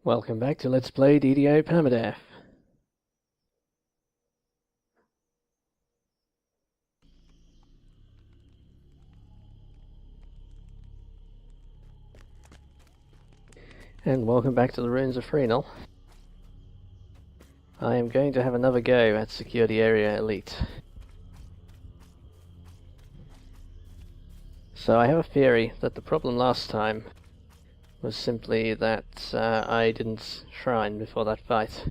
Welcome back to Let's Play DDO Permadeath. And welcome back to the Ruins of Freenal. I am going to have another go at Security Area Elite. So I have a theory that the problem last time was simply that I didn't shrine before that fight.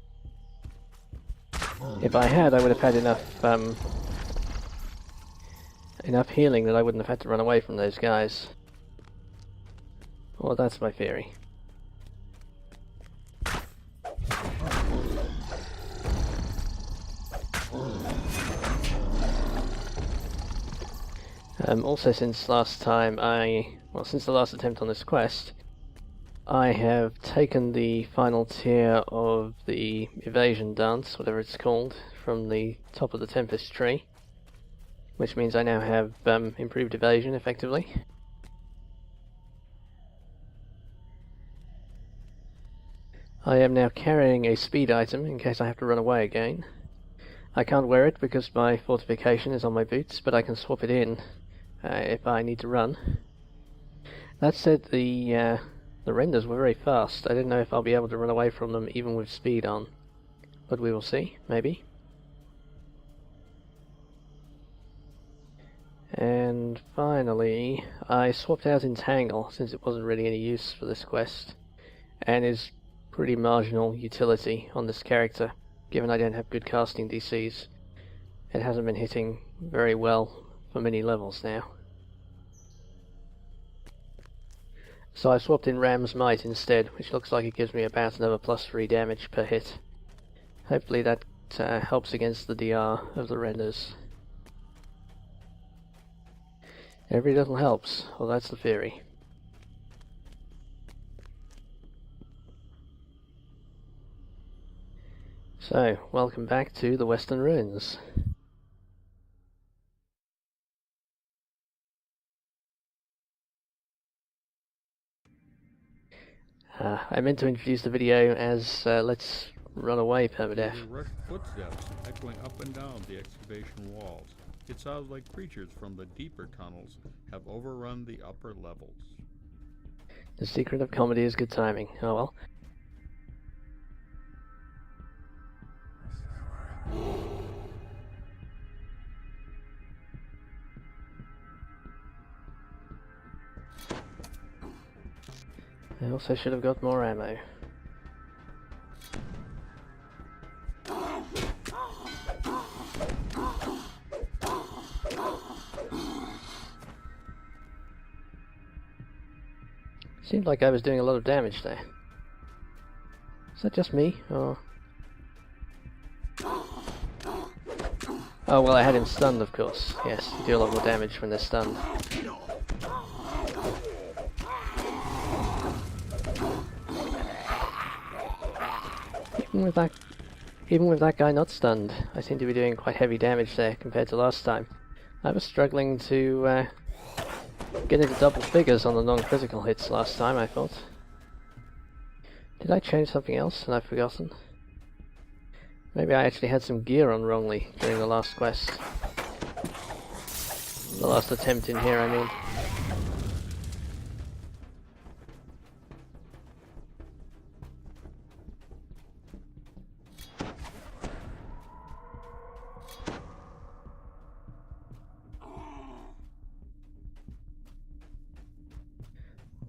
If I had, I would have had enough healing that I wouldn't have had to run away from those guys. Well, that's my theory. Also, since the last attempt on this quest, I have taken the final tier of the evasion dance, whatever it's called, from the top of the Tempest tree, which means I now have improved evasion, effectively. I am now carrying a speed item in case I have to run away again. I can't wear it because my fortification is on my boots, but I can swap it in if I need to run. That said, the renders were very fast. I don't know if I'll be able to run away from them even with speed on, but we will see, maybe. And finally, I swapped out Entangle since it wasn't really any use for this quest, and is pretty marginal utility on this character, given I don't have good casting DCs. It hasn't been hitting very well for many levels now. So I swapped in Ram's Might instead, which looks like it gives me about another +3 damage per hit. Hopefully that helps against the DR of the renders. Every little helps, well, that's the theory. So, welcome back to the Western Ruins. I meant to introduce the video as Let's Run Away Permadeath. Rushed footsteps echoing up and down the excavation walls. It sounds like creatures from the deeper tunnels have overrun the upper levels. The secret of comedy is good timing. Oh well. I also should have got more ammo. Seemed like I was doing a lot of damage there. Is that just me, or...? Oh well, I had him stunned, of course. Yes, you do a lot more damage when they're stunned. Even with that guy not stunned, I seem to be doing quite heavy damage there compared to last time. I was struggling to get into double figures on the non-critical hits last time, I thought. Did I change something else and I've forgotten? Maybe I actually had some gear on wrongly during the last quest. The last attempt in here, I mean.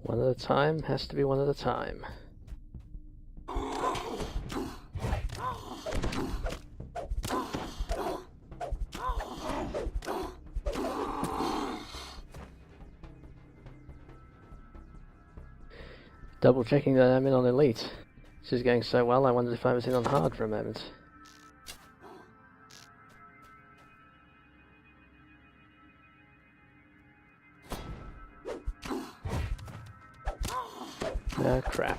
One at a time, has to be one at a time. Double checking that I'm in on Elite. This is going so well, I wondered if I was in on Hard for a moment. Ah, crap.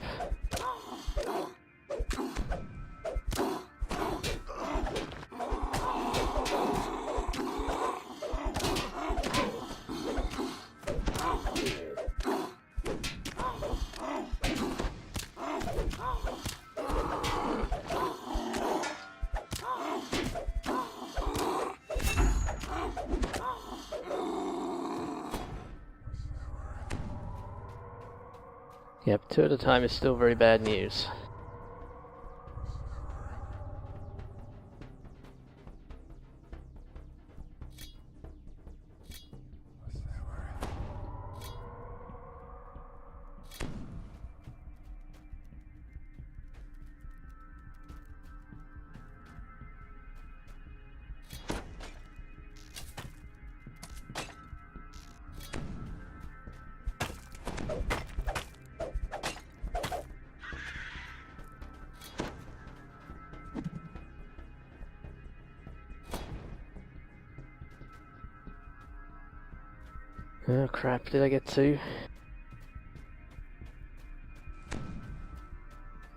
Yep, 2 at a time is still very bad news. Oh crap, did I get 2?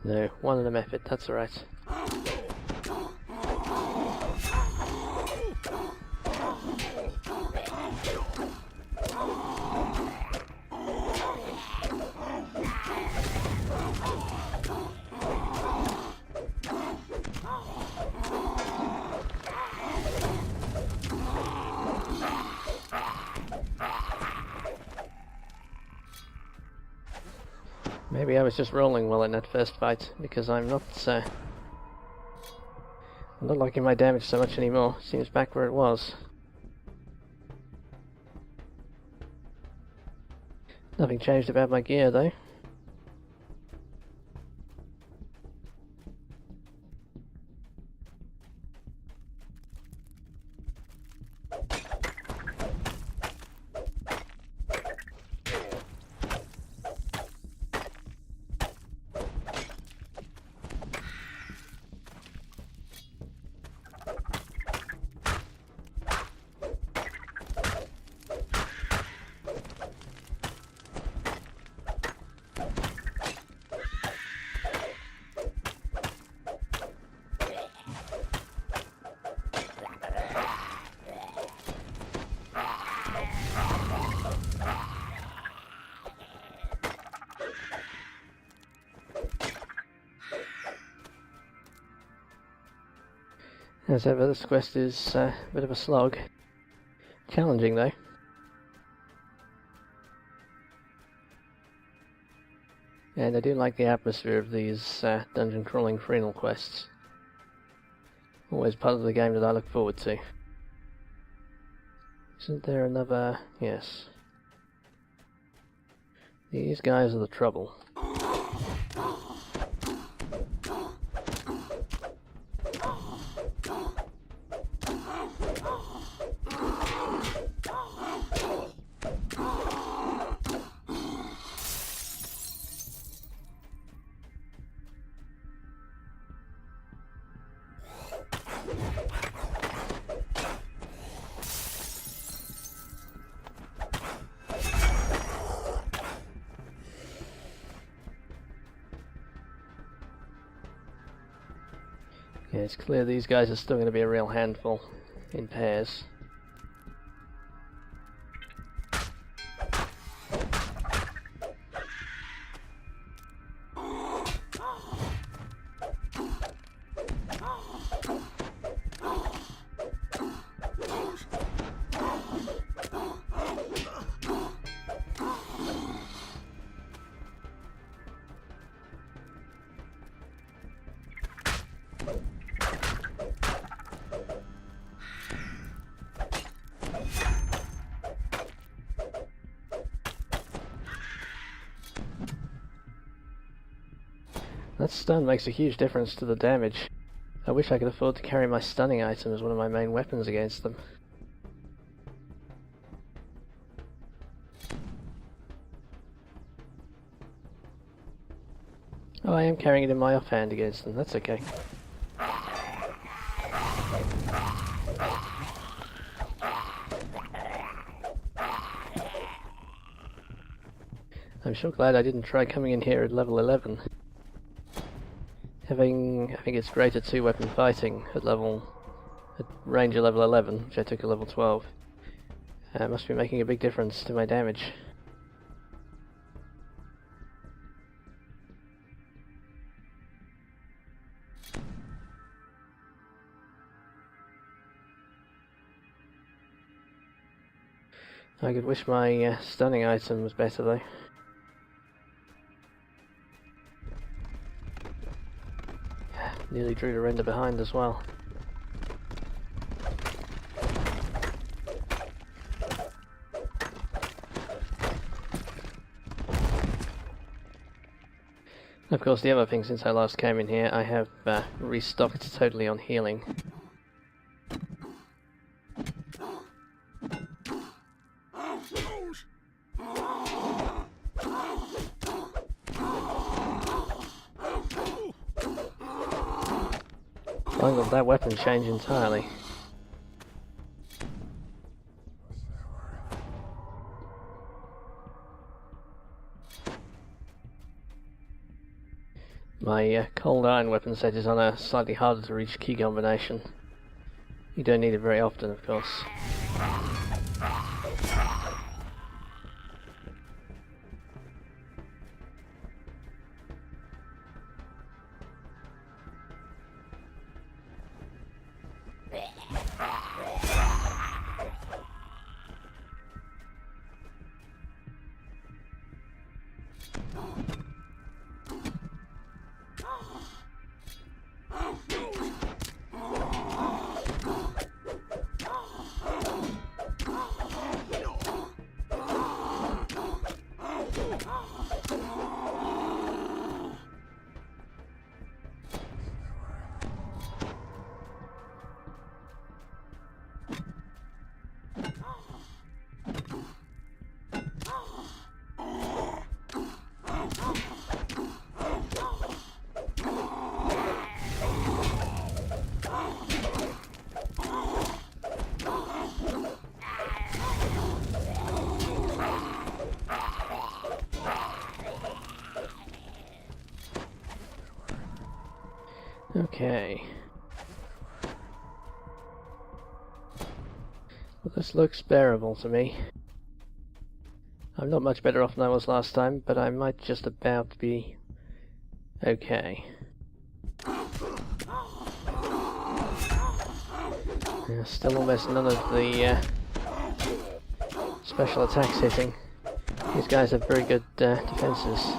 No, 1 and a method, that's alright. Maybe I was just rolling well in that first fight, because I'm not liking my damage so much anymore. Seems back where it was. Nothing changed about my gear though. As ever, this quest is a bit of a slog. Challenging though. And I do like the atmosphere of these dungeon crawling Freenal quests. Always part of the game that I look forward to. Isn't there another... yes. These guys are the trouble. Yeah, it's clear these guys are still going to be a real handful in pairs. That stun makes a huge difference to the damage. I wish I could afford to carry my stunning item as one of my main weapons against them. Oh, I am carrying it in my offhand against them, that's okay. I'm sure glad I didn't try coming in here at level 11. I think it's greater 2-weapon fighting at range of level 11, which I took at level 12. Must be making a big difference to my damage. I could wish my stunning item was better though. Nearly drew the render behind as well. Of course, the other thing since I last came in here, I have restocked totally on healing. Why did that weapon change entirely? My cold iron weapon set is on a slightly harder to reach key combination. You don't need it very often, of course. Okay. Well, this looks bearable to me. I'm not much better off than I was last time, but I might just about be okay. Yeah, still almost none of the special attacks hitting. These guys have very good defenses.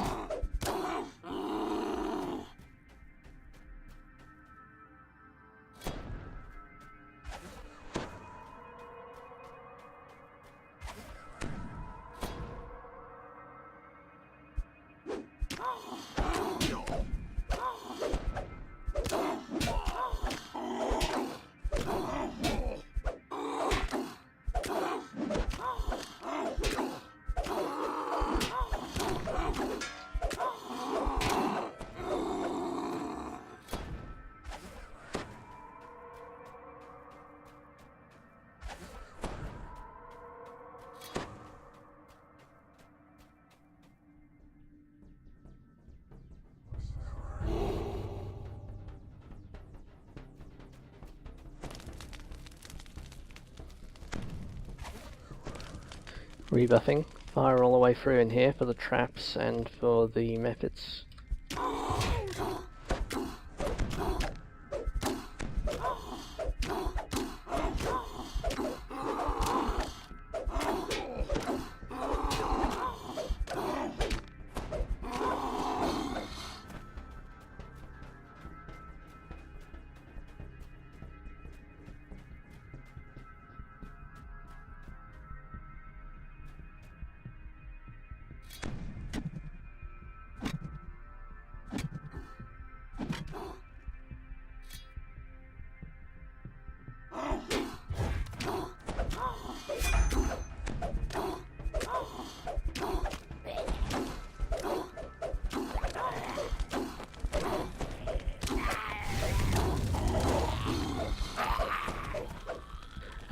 Rebuffing. Fire all the way through in here for the traps and for the methods.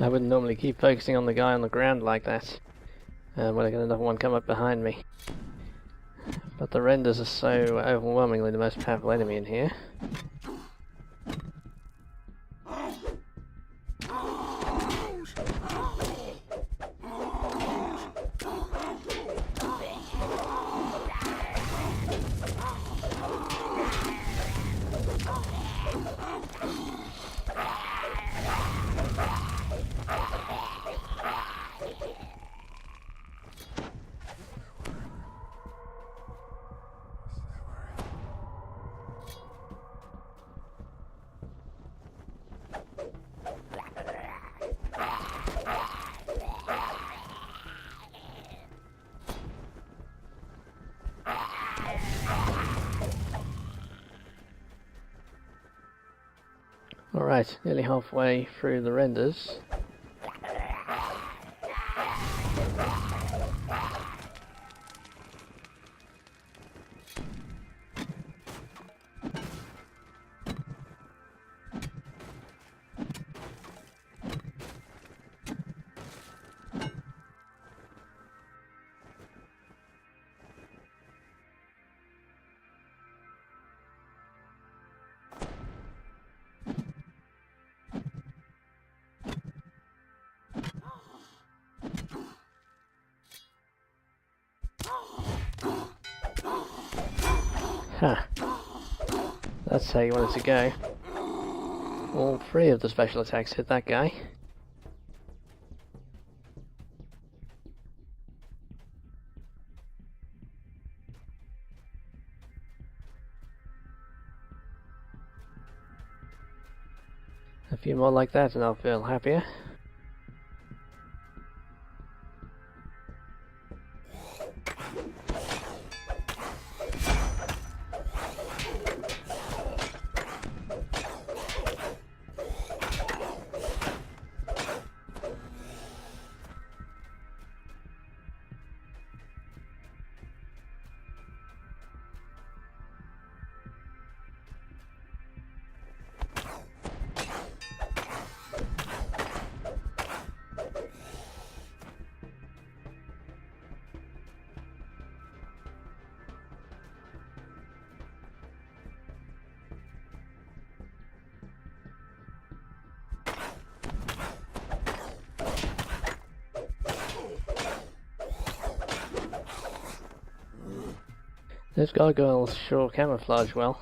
I wouldn't normally keep focusing on the guy on the ground like that when I get another one come up behind me. But the renders are so overwhelmingly the most powerful enemy in here. Alright, nearly halfway through the renders. Ha! That's how you want it to go. All three of the special attacks hit that guy. A few more like that and I'll feel happier. Those gargoyles sure camouflage well.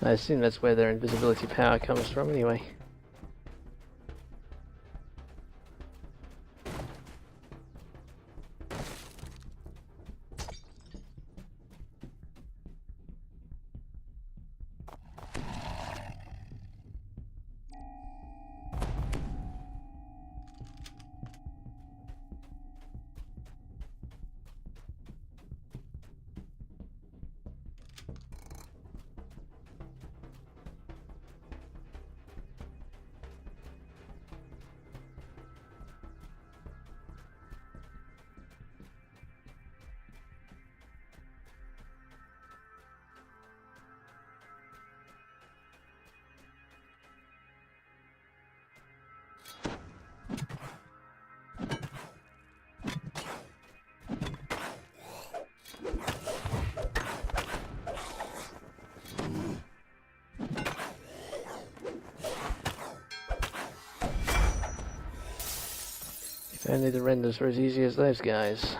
I assume that's where their invisibility power comes from anyway. If only the renders were as easy as those guys.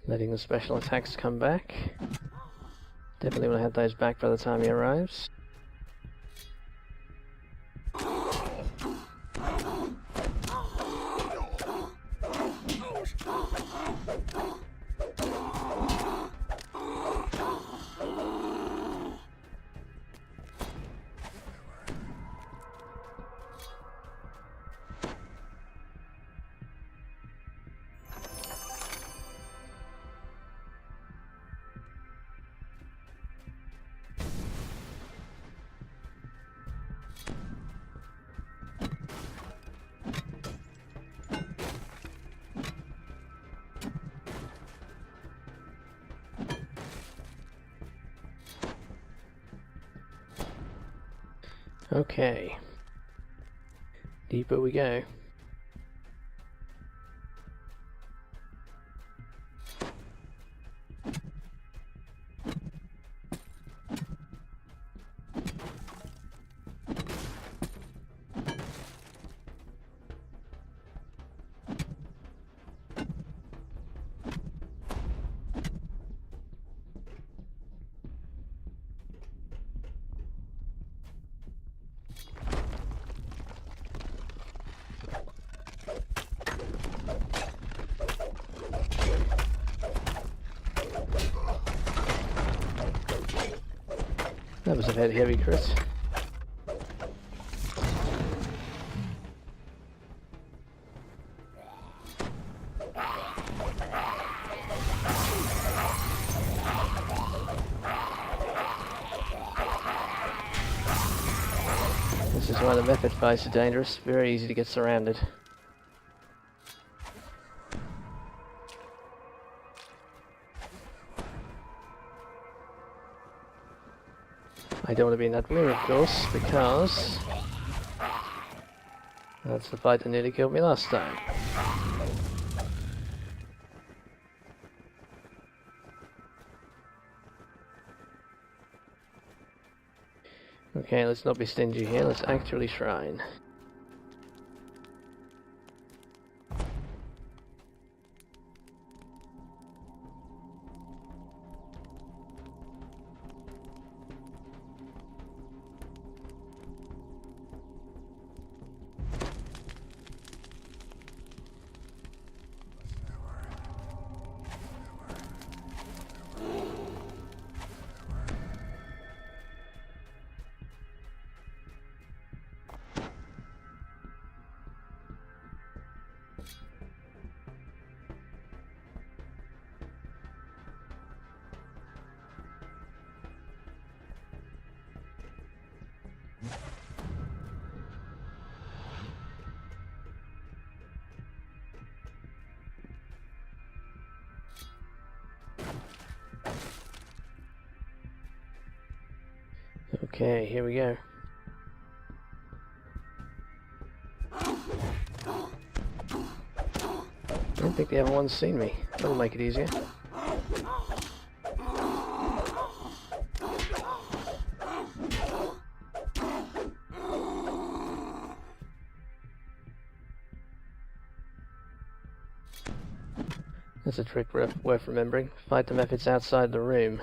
Letting the special attacks come back. Definitely want to have those back by the time he arrives. Okay. Deeper we go. That was a very heavy crit. This is why the method fights are dangerous. Very easy to get surrounded. I don't want to be in that room, of course, because that's the fight that nearly killed me last time. Okay, let's not be stingy here, let's actually shrine. Okay, here we go. I don't think the other one's seen me. That'll make it easier. That's a trick worth remembering. Fight them if it's outside the room.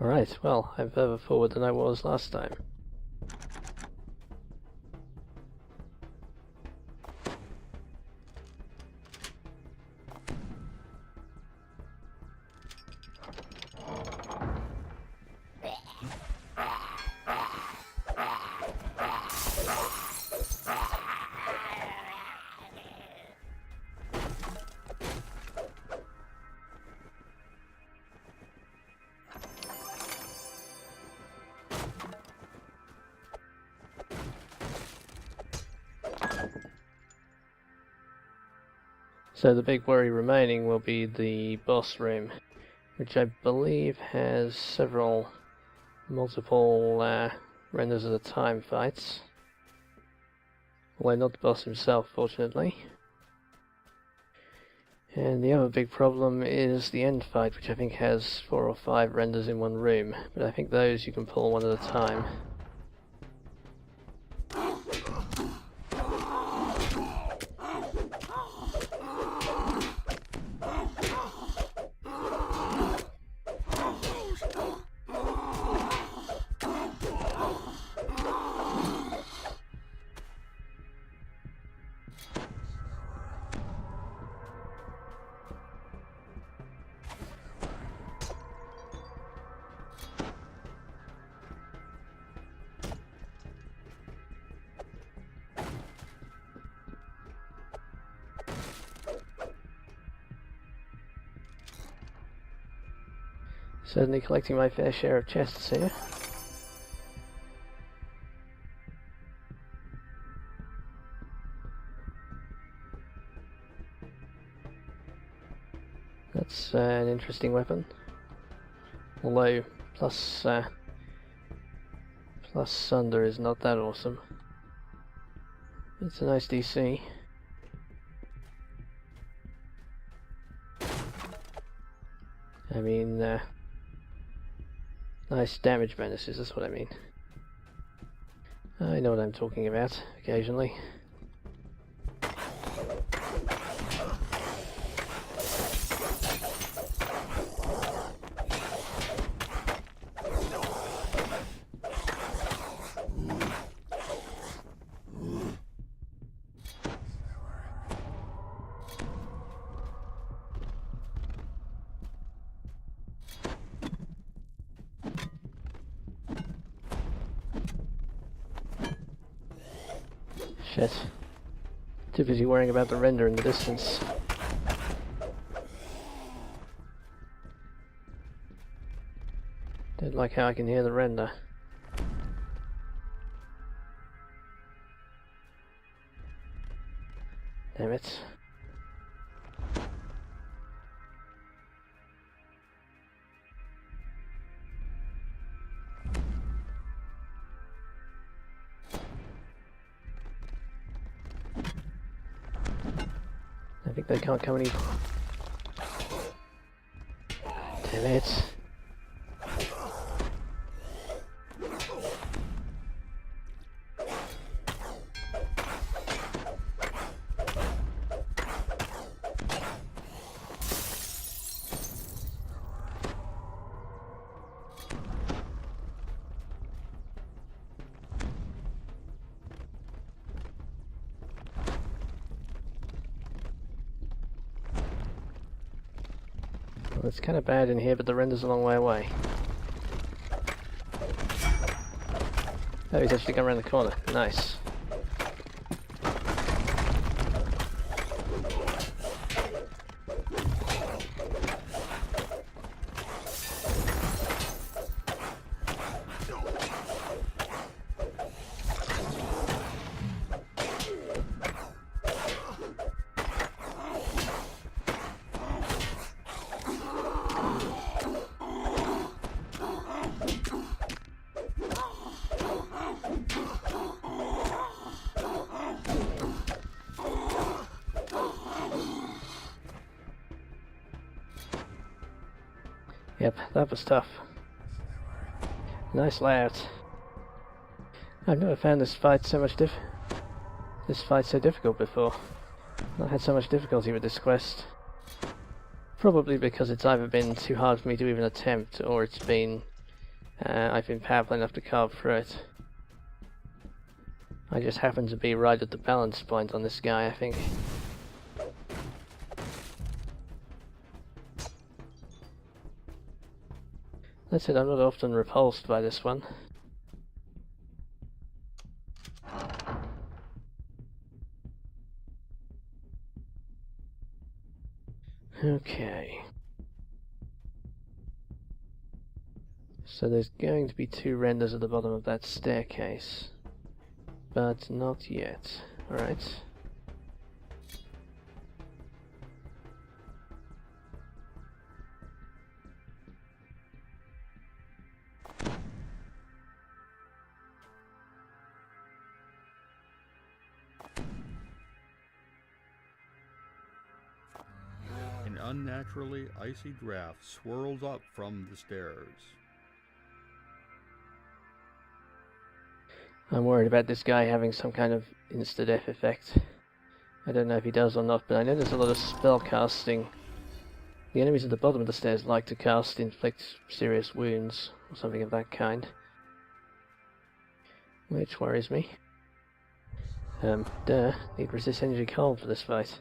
Alright, well, I'm further forward than I was last time. So the big worry remaining will be the boss room, which I believe has multiple renders at a time fights. Although not the boss himself, fortunately. And the other big problem is the end fight, which I think has 4 or 5 renders in one room, but I think those you can pull one at a time. Certainly collecting my fair share of chests here. That's an interesting weapon. Although plus Sunder is not that awesome. It's a nice DC. I mean, nice damage bonuses, that's what I mean. I know what I'm talking about, occasionally. Shit. Too busy worrying about the render in the distance. Don't like how I can hear the render. Damn it. I think they can't come any... Damn it. Well, it's kind of bad in here, but the render's a long way away. Oh, he's actually gone around the corner. Nice. Yep, that was tough. Nice layout. I've never found this fight so difficult before. I had so much difficulty with this quest. Probably because it's either been too hard for me to even attempt, or it's been I've been powerful enough to carve through it. I just happen to be right at the balance point on this guy, I think. That's it, I'm not often repulsed by this one. Okay. So there's going to be 2 renders at the bottom of that staircase. But not yet. Alright. An unnaturally icy draft swirls up from the stairs. I'm worried about this guy having some kind of insta-death effect. I don't know if he does or not, but I know there's a lot of spell casting. The enemies at the bottom of the stairs like to cast inflict serious wounds, or something of that kind. Which worries me. Need resist energy cold for this fight.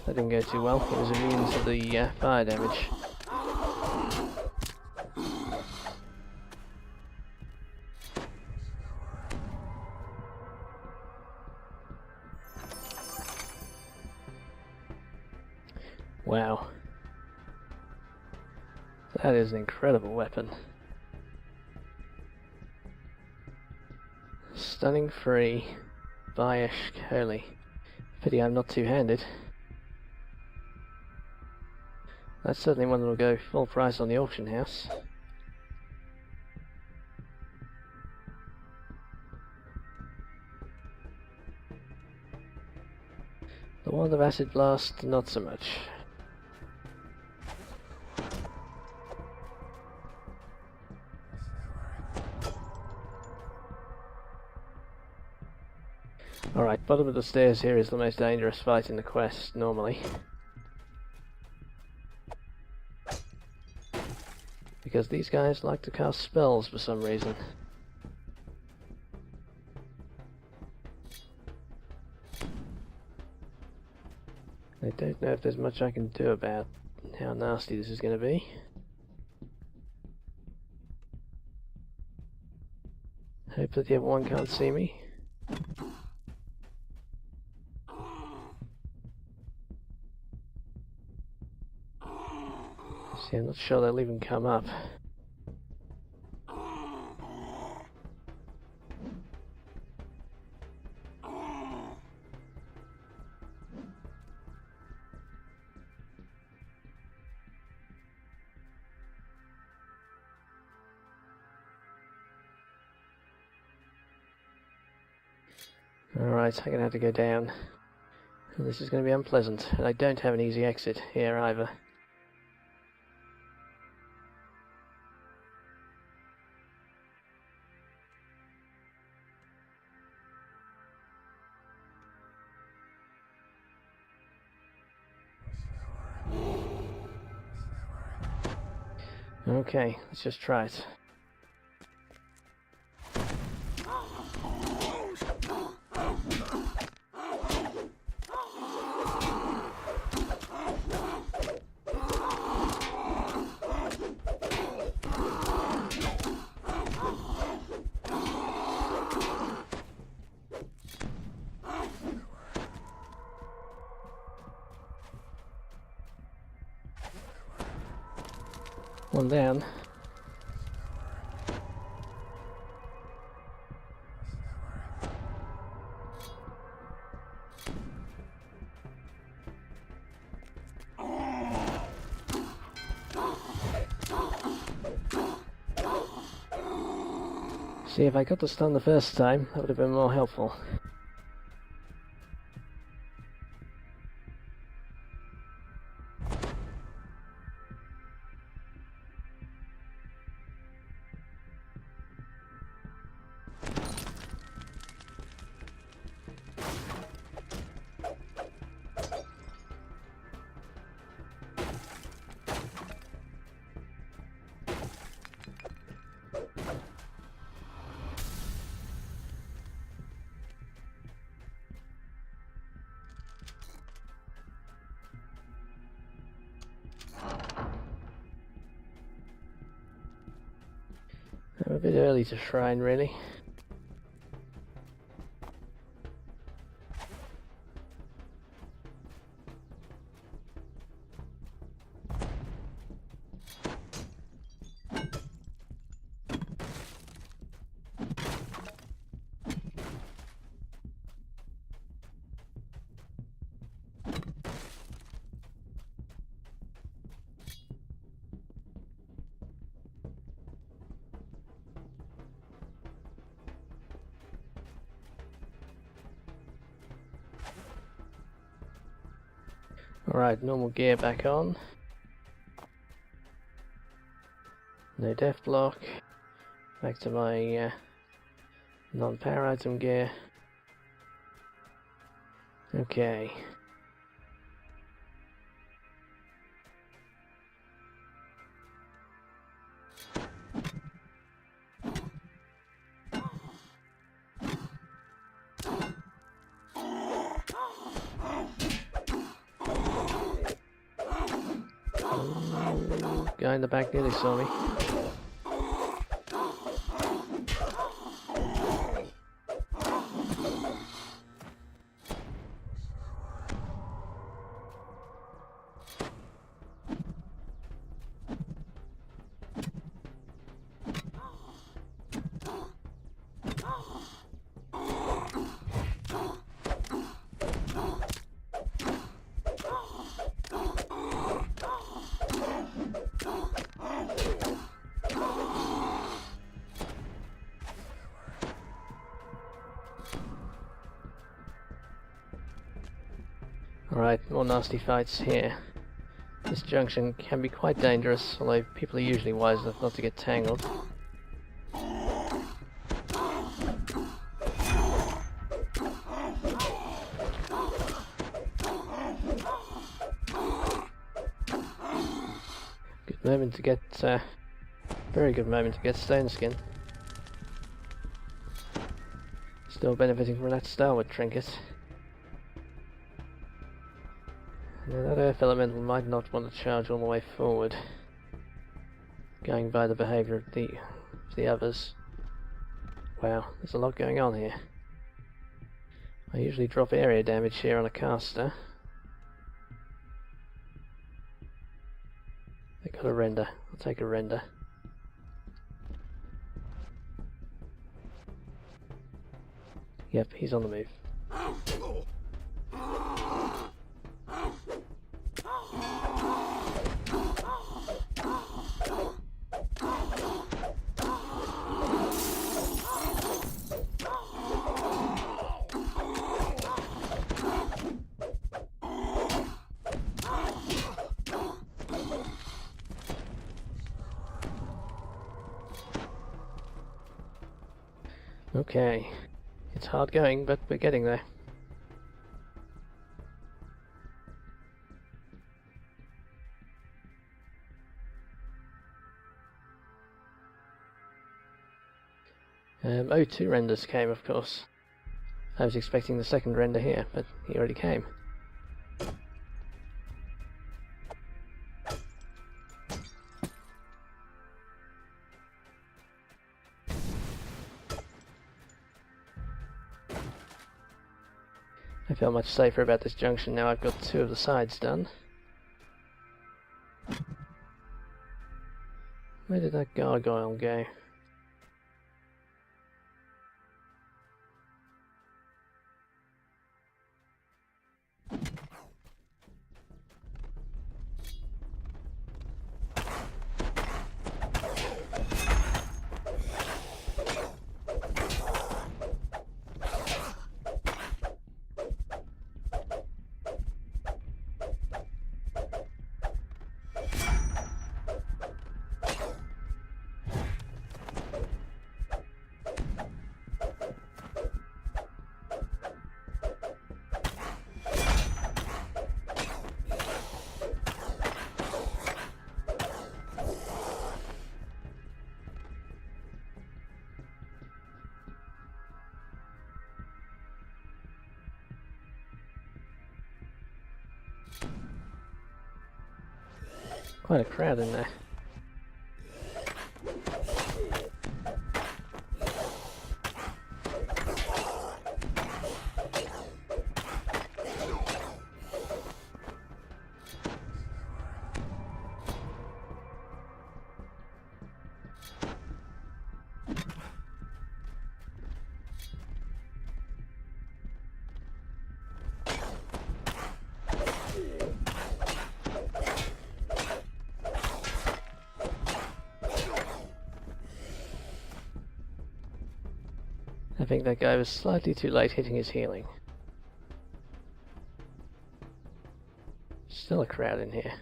That didn't go too well. It was immune to the fire damage. Wow. That is an incredible weapon. Stunning free. Bayesh Curly. Pity I'm not two-handed. That's certainly one that will go full price on the auction house. The wand of acid blast, not so much. Alright, bottom of the stairs here is the most dangerous fight in the quest, normally. Because these guys like to cast spells for some reason. I don't know if there's much I can do about how nasty this is going to be. Hope that the other one can't see me. See, I'm not sure they'll even come up. Alright, I'm going to have to go down. And this is going to be unpleasant, and I don't have an easy exit here either. Okay, let's just try it. One down. See, if I got the stun the first time, that would have been more helpful. I'm a bit early to shrine, really. Alright, normal gear back on. No death block. Back to my non-power item gear. Okay. Guy in the back nearly saw me. Alright, more nasty fights here. This junction can be quite dangerous, although people are usually wise enough not to get tangled. Good moment to get, very good moment to get stone skin. Still benefiting from that starward trinket. Now that earth elemental might not want to charge all the way forward, going by the behaviour of the others. Wow, there's a lot going on here. I usually drop area damage here on a caster. I got a render. I'll take a render. Yep, he's on the move. Okay, it's hard going, but we're getting there. O2 renders came, of course. I was expecting the second render here, but he already came. I feel much safer about this junction now I've got 2 of the sides done. Where did that gargoyle go? Quite a crowd in there. I think that guy was slightly too late hitting his healing. Still a crowd in here.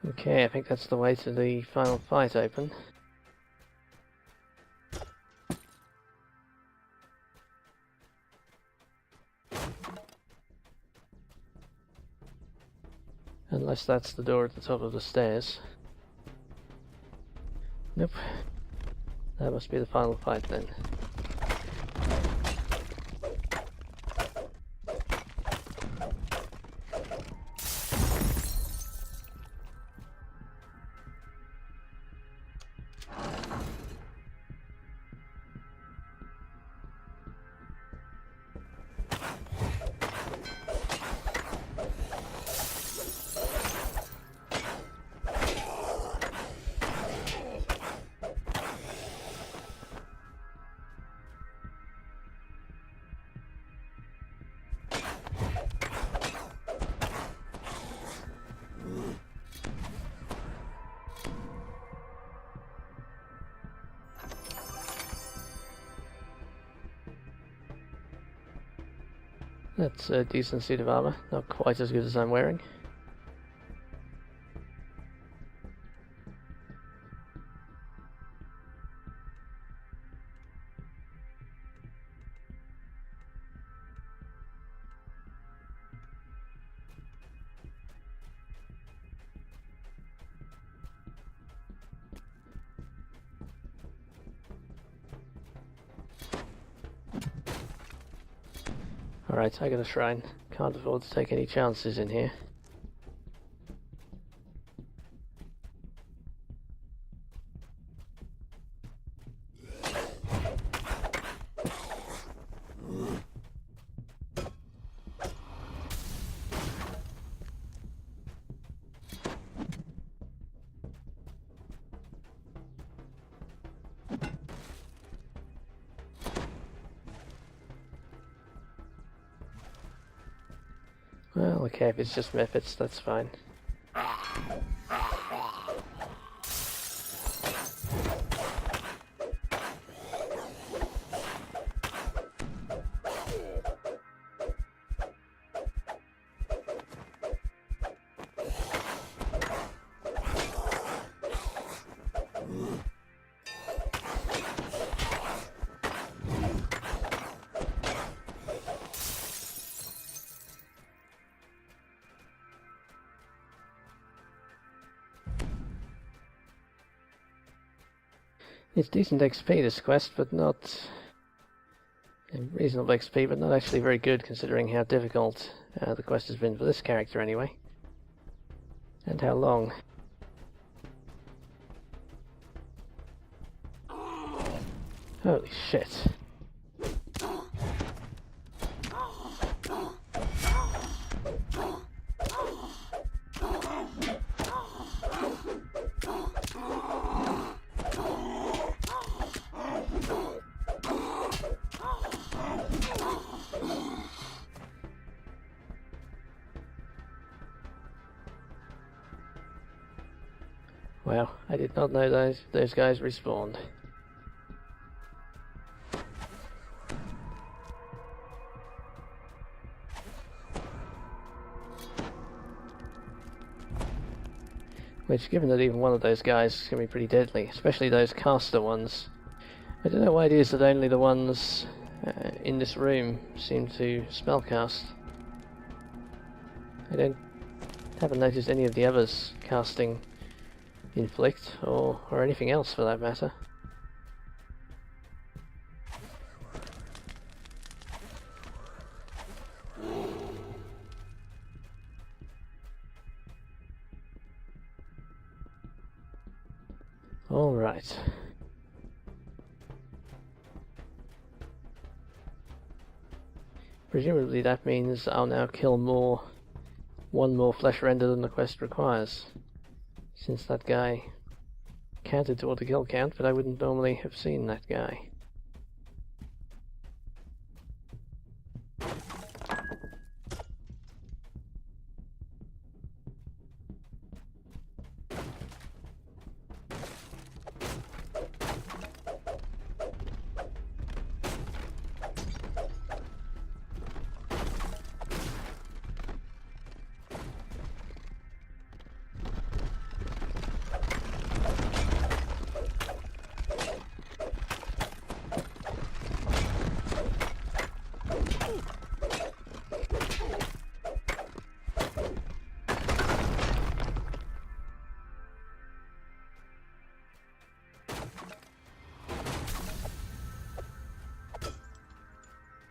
Okay, I think that's the way to the final fight open. Unless that's the door at the top of the stairs. Nope. That must be the final fight then. That's a decent suit of armor, not quite as good as I'm wearing. Alright, I got a shrine. Can't afford to take any chances in here. Well, okay, if it's just methods, that's fine. It's decent XP, this quest, but not... reasonable XP, but not actually very good considering how difficult the quest has been for this character anyway. And how long. Holy shit. Wow, I did not know those guys respawned. Which, given that even one of those guys is going to be pretty deadly, especially those caster ones. I don't know why it is that only the ones in this room seem to spellcast. Haven't noticed any of the others casting Inflict, or anything else for that matter. Alright. Presumably that means I'll now kill one more flesh render than the quest requires. Since that guy counted toward the kill count, but I wouldn't normally have seen that guy.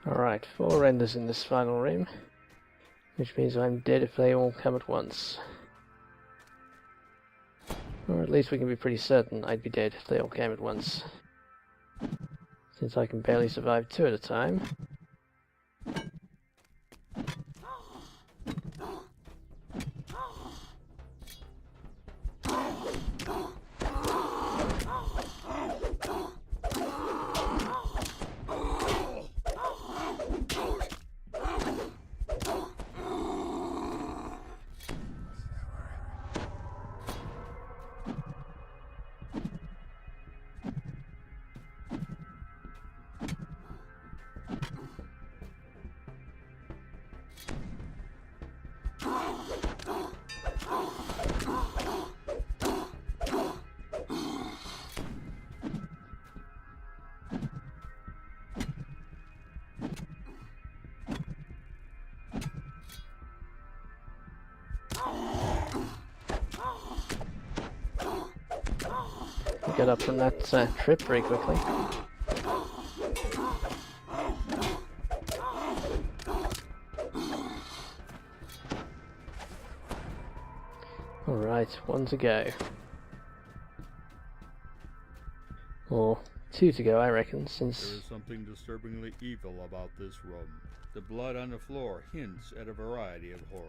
Alright, 4 renders in this final room, which means I'm dead if they all come at once. Or at least we can be pretty certain I'd be dead if they all came at once, since I can barely survive 2 at a time. Get up from that trip very quickly. Alright, 1 to go. Or 2 to go, I reckon, since... There is something disturbingly evil about this room. The blood on the floor hints at a variety of horrors.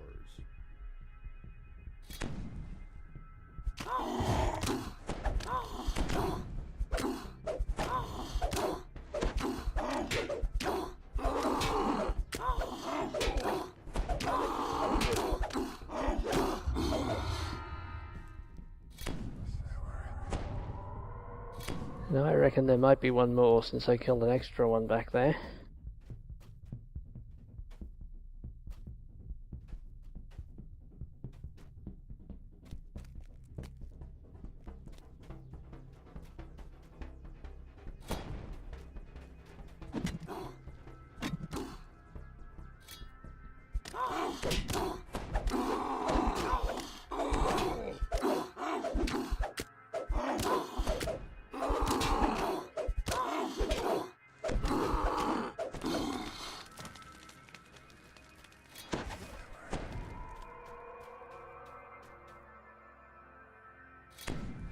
Now I reckon there might be one more since I killed an extra one back there.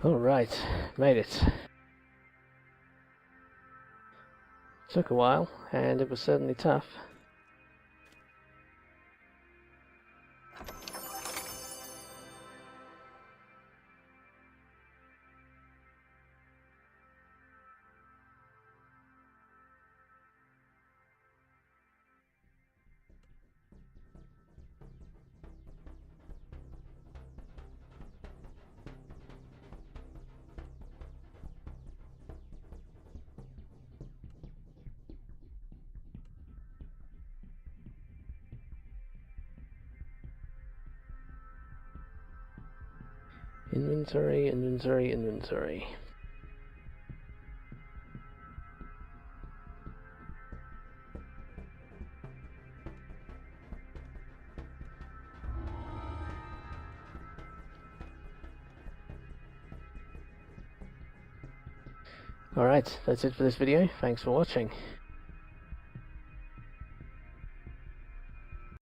Alright, made it. Took a while, and it was certainly tough. Inventory, inventory, inventory. Alright, that's it for this video. Thanks for watching.